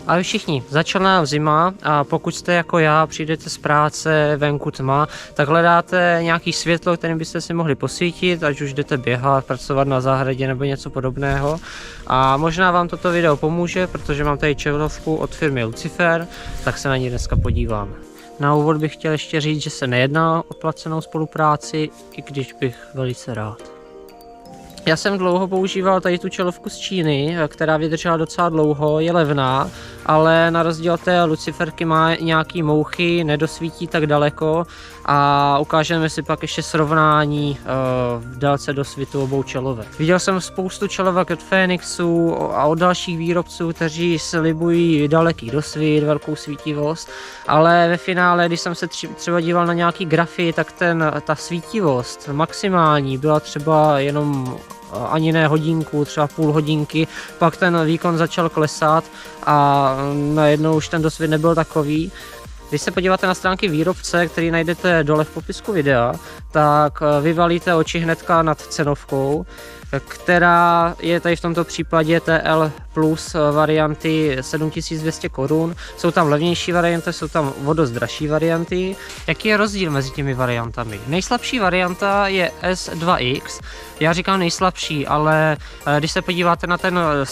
Ale všichni, začala nám zima a pokud jste jako já, přijdete z práce, venku tma, tak hledáte nějaký světlo, kterým byste si mohli posvítit, ať už jdete běhat, pracovat na zahradě nebo něco podobného. A možná vám toto video pomůže, protože mám tady čelovku od firmy Lucifer, tak se na ní dneska podívám. Na úvod bych chtěl ještě říct, že se nejedná o placenou spolupráci, i když bych velice rád. Já jsem dlouho používal tady tu čelovku z Číny, která vydržela docela dlouho, je levná, ale na rozdíl od té Luciferky má nějaký mouchy, nedosvítí tak daleko a ukážeme si pak ještě srovnání v délce dosvitu obou čelovek. Viděl jsem spoustu čelovek od Phoenixu a od dalších výrobců, kteří slibují daleký dosvit, velkou svítivost, ale ve finále, když jsem se třeba díval na nějaký grafy, tak ta svítivost maximální byla třeba jenom ani ne hodinku, třeba půl hodinky, pak ten výkon začal klesat a najednou už ten dosvit nebyl takový. Když se podíváte na stránky výrobce, který najdete dole v popisku videa, tak vyvalíte oči hnedka nad cenovkou, která je tady v tomto případě TL plus varianty 7200 korun. Jsou tam levnější varianty, jsou tam o dost dražší varianty. Jaký je rozdíl mezi těmi variantami? Nejslabší varianta je S2X. Já říkám nejslabší, ale když se podíváte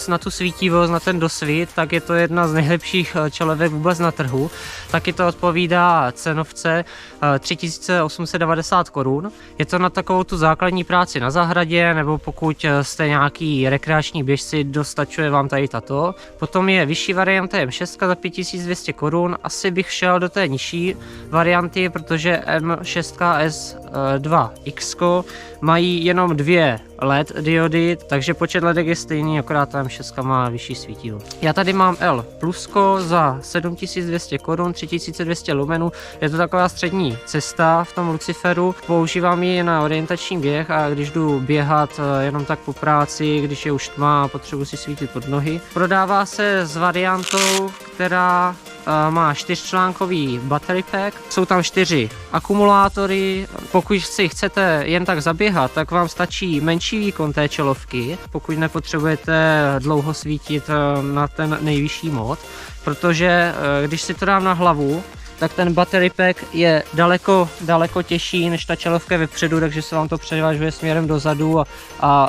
na tu svítivost, na ten dosvit, tak je to jedna z nejlepších čelovek vůbec na trhu. Taky to odpovídá cenovce 3890 korun. Je to na takovou tu základní práci na zahradě, nebo pokud jste nějaký rekreační běžci, dostačuje vám tady tato. Potom je vyšší varianta M6 za 5200 korun. Asi bych šel do té nižší varianty, protože M6 S2X mají jenom 2 LED diody, takže počet ledek je stejný, akorát ta M6 má vyšší svítivost. Já tady mám L plusko za 7200 korun, 3200 lumenů. Je to taková střední cesta v tom Luciferu. Používám ji na orientační běh a když jdu běhat jenom tak po práci, když je už tma a potřebuji si svítit pod nohy. Prodává se s variantou, která má 4článkový battery pack, jsou tam 4 akumulátory. Pokud si chcete jen tak zaběhat, tak vám stačí menší výkon té čelovky, pokud nepotřebujete dlouho svítit na ten nejvyšší mod, protože když si to dám na hlavu, tak ten battery pack je daleko těžší než ta čelovka vepředu, takže se vám to převažuje směrem dozadu a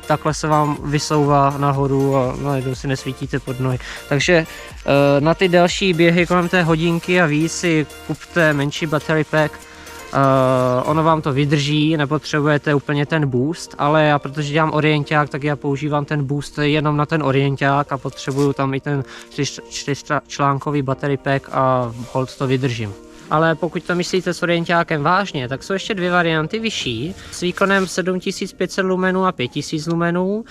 takhle se vám vysouvá nahoru a najednou si nesvítíte pod nohy. Takže na ty další běhy kolem té hodinky a víc si kupte menší battery pack. Ono vám to vydrží, nepotřebujete úplně ten boost, ale já, protože dělám orienták, tak já používám ten boost jenom na ten orienták a potřebuju tam i ten 4článkový battery pack a hold to vydržím. Ale pokud to myslíte s orientákem vážně, tak jsou ještě 2 varianty vyšší s výkonem 7500 lumenů a 5000 lumenů.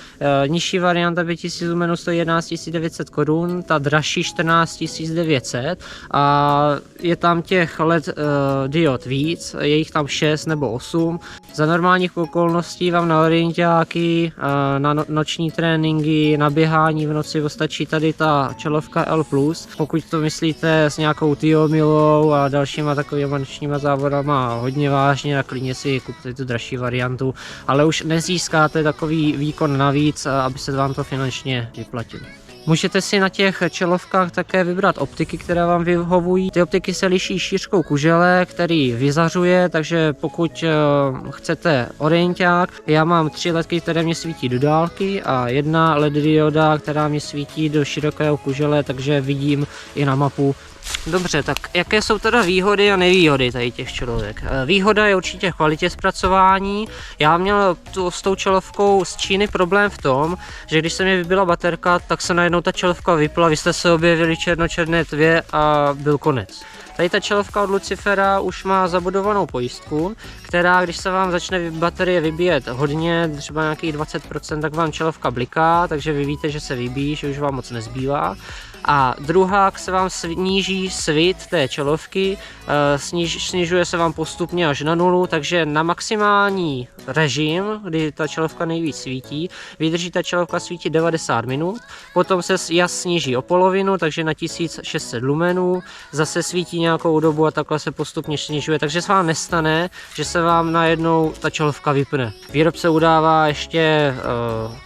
Nižší varianta 5000 lumenů stojí 11 900 korun, ta dražší 14 900 a je tam těch LED diod víc, je jich tam 6 nebo 8. Za normálních okolností vám na orientáky, na noční tréninky, na běhání v noci stačí tady ta čelovka L+. Pokud to myslíte s nějakou Tiomilou a dalšíma takovými nočníma závodama hodně vážně a klidně si kupte tu dražší variantu, ale už nezískáte takový výkon navíc, aby se vám to finančně vyplatilo. Můžete si na těch čelovkách také vybrat optiky, které vám vyhovují. Ty optiky se liší šířkou kužele, který vyzařuje, takže pokud chcete orienták, já mám 3 ledky, které mě svítí do dálky a 1 LED dioda, která mě svítí do širokého kužele, takže vidím i na mapu. Dobře, tak jaké jsou teda výhody a nevýhody tady těch čelovek? Výhoda je určitě kvalitě zpracování. Já měl s tou čelovkou z Číny problém v tom, že když se mi vybila baterka, tak se najednou ta čelovka vypla, vy jste se objevili černočerné tvě a byl konec. Tady ta čelovka od Lucifera už má zabudovanou pojistku, která, když se vám začne baterie vybíjet hodně, třeba nějakých 20%, tak vám čelovka bliká, takže vy víte, že se vybíjí, že už vám moc nezbývá. A druhá, se vám sníží svit té čelovky, snižuje se vám postupně až na 0, takže na maximální režim, kdy ta čelovka nejvíc svítí, vydrží ta čelovka svítit 90 minut, potom se jas sníží o polovinu, takže na 1600 lumenů, zase svítí nějakou dobu a takhle se postupně snižuje, takže se vám nestane, že se vám najednou ta čelovka vypne. Výrobce udává ještě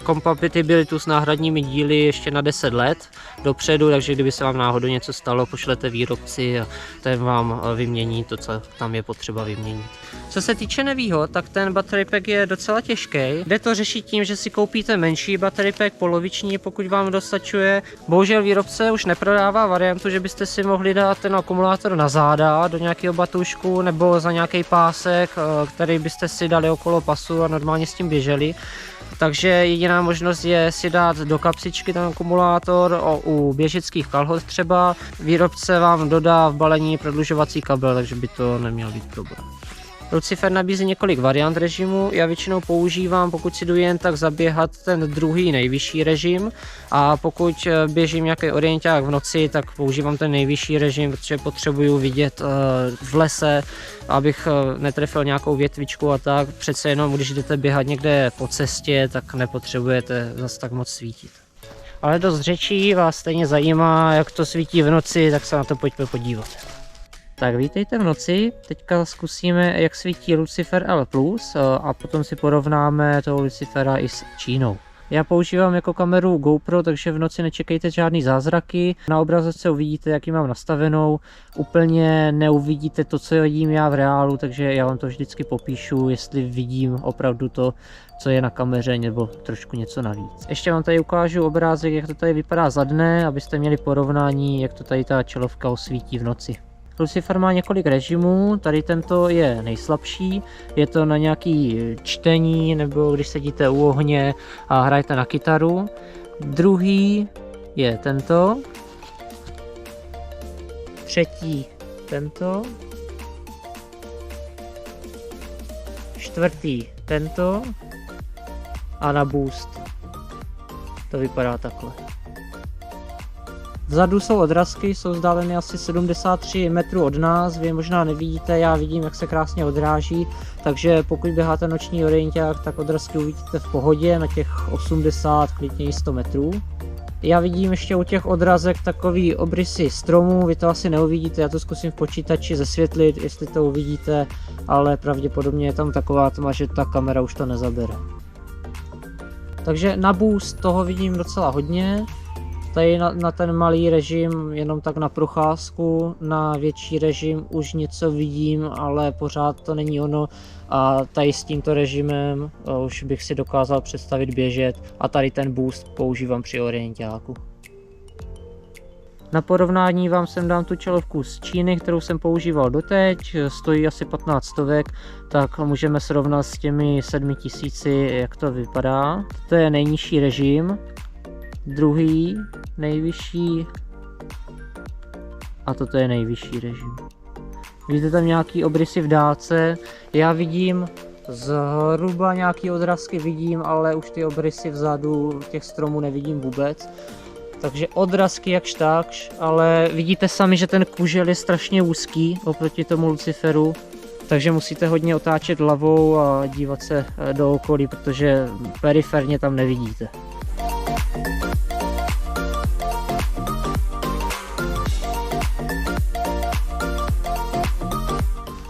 kompatibilitu s náhradními díly ještě na 10 let dopředu, klidu, takže kdyby se vám náhodou něco stalo, pošlete výrobci a ten vám vymění to, co tam je potřeba vyměnit. Co se týče nevýhod, tak ten battery pack je docela těžký. Jde to řešit tím, že si koupíte menší battery pack, poloviční, pokud vám dostačuje. Bohužel výrobce už neprodává variantu, že byste si mohli dát ten akumulátor na záda do nějakého batušku nebo za nějaký pásek, který byste si dali okolo pasu a normálně s tím běželi. Takže jediná možnost je si dát do kapsičky ten akumulátor, u běžeckých kalhot třeba. Výrobce vám dodá v balení prodlužovací kabel, takže by to neměl být problém. Lucifer nabízí několik variant režimu, já většinou používám, pokud si jdu jen tak zaběhat, ten druhý nejvyšší režim, a pokud běžím nějaký orienták v noci, tak používám ten nejvyšší režim, protože potřebuju vidět v lese, abych netrefil nějakou větvičku a tak. Přece jenom, když jdete běhat někde po cestě, tak nepotřebujete zase tak moc svítit. Ale dost řečí vás stejně zajímá, jak to svítí v noci, tak se na to pojďme podívat. Tak vítejte v noci, teďka zkusíme, jak svítí Lucifer L+, a potom si porovnáme toho Lucifera i s Čínou. Já používám jako kameru GoPro, takže v noci nečekejte žádný zázraky. Na obrazovce uvidíte, jak ji mám nastavenou. Úplně neuvidíte to, co vidím já v reálu, takže já vám to vždycky popíšu, jestli vidím opravdu to, co je na kameře, nebo trošku něco navíc. Ještě vám tady ukážu obrázek, jak to tady vypadá za dne, abyste měli porovnání, jak to tady ta čelovka osvítí v noci. Lucifer má několik režimů, tady tento je nejslabší, je to na nějaký čtení nebo když sedíte u ohně a hrajete na kytaru. Druhý je tento, třetí tento, čtvrtý tento a na boost to vypadá takhle. Vzadu jsou odrazky, jsou vzdáleny asi 73 metrů od nás, vy možná nevidíte, já vidím, jak se krásně odráží, takže pokud běháte noční orienták, tak odrazky uvidíte v pohodě na těch 80, klidně 100 metrů. Já vidím ještě u těch odrazek takový obrysy stromů, vy to asi neuvidíte, já to zkusím v počítači zesvětlit, jestli to uvidíte, ale pravděpodobně je tam taková tma, že ta kamera už to nezabere. Takže na boost toho vidím docela hodně. Tady na ten malý režim jenom tak na procházku, na větší režim už něco vidím, ale pořád to není ono, a tady s tímto režimem už bych si dokázal představit běžet a tady ten boost používám při orientáku. Na porovnání vám sem dám tu čelovku z Číny, kterou jsem používal doteď, stojí asi 15 stovek, tak můžeme srovnat s těmi 7000, jak to vypadá. To je nejnižší režim. Druhý, nejvyšší, a toto je nejvyšší režim. Vidíte tam nějaký obrysy v dálce, já vidím zhruba nějaký odrazky vidím, ale už ty obrysy vzadu těch stromů nevidím vůbec. Takže odrazky jakž takž, ale vidíte sami, že ten kužel je strašně úzký oproti tomu Luciferu. Takže musíte hodně otáčet hlavou a dívat se do okolí, protože periferně tam nevidíte.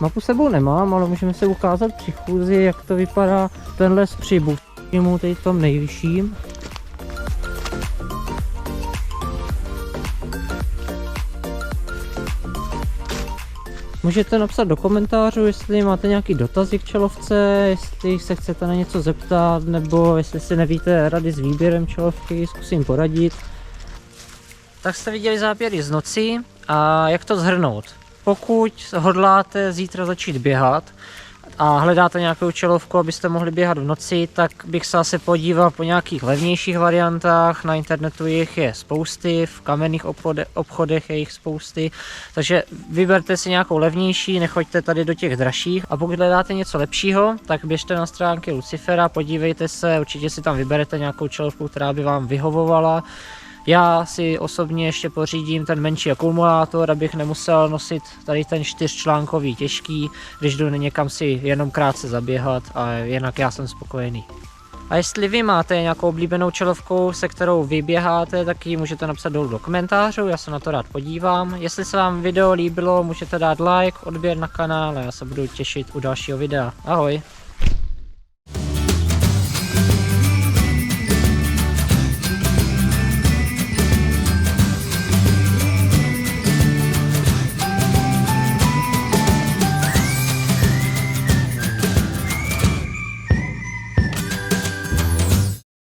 Mapu sebou nemám, ale můžeme se ukázat při chůzi, jak to vypadá ten les při buštimu, tady tom nejvyšším. Můžete napsat do komentářů, jestli máte nějaký dotazy k čelovce, jestli se chcete na něco zeptat, nebo jestli si nevíte rady s výběrem čelovky, zkusím poradit. Tak jste viděli záběry z noci a jak to shrnout. Pokud hodláte zítra začít běhat a hledáte nějakou čelovku, abyste mohli běhat v noci, tak bych se asi podíval po nějakých levnějších variantách. Na internetu jich je spousty, v kamenných obchodech je jich spousty, takže vyberte si nějakou levnější, nechoďte tady do těch dražších. A pokud hledáte něco lepšího, tak běžte na stránky Lucifera, podívejte se, určitě si tam vyberete nějakou čelovku, která by vám vyhovovala. Já si osobně ještě pořídím ten menší akumulátor, abych nemusel nosit tady ten 4článkový těžký, když jdu někam si jenom krátce zaběhat, a jinak já jsem spokojený. A jestli vy máte nějakou oblíbenou čelovku, se kterou vy běháte, tak ji můžete napsat dolů do komentářů, já se na to rád podívám. Jestli se vám video líbilo, můžete dát like, odběr na kanál a já se budu těšit u dalšího videa. Ahoj!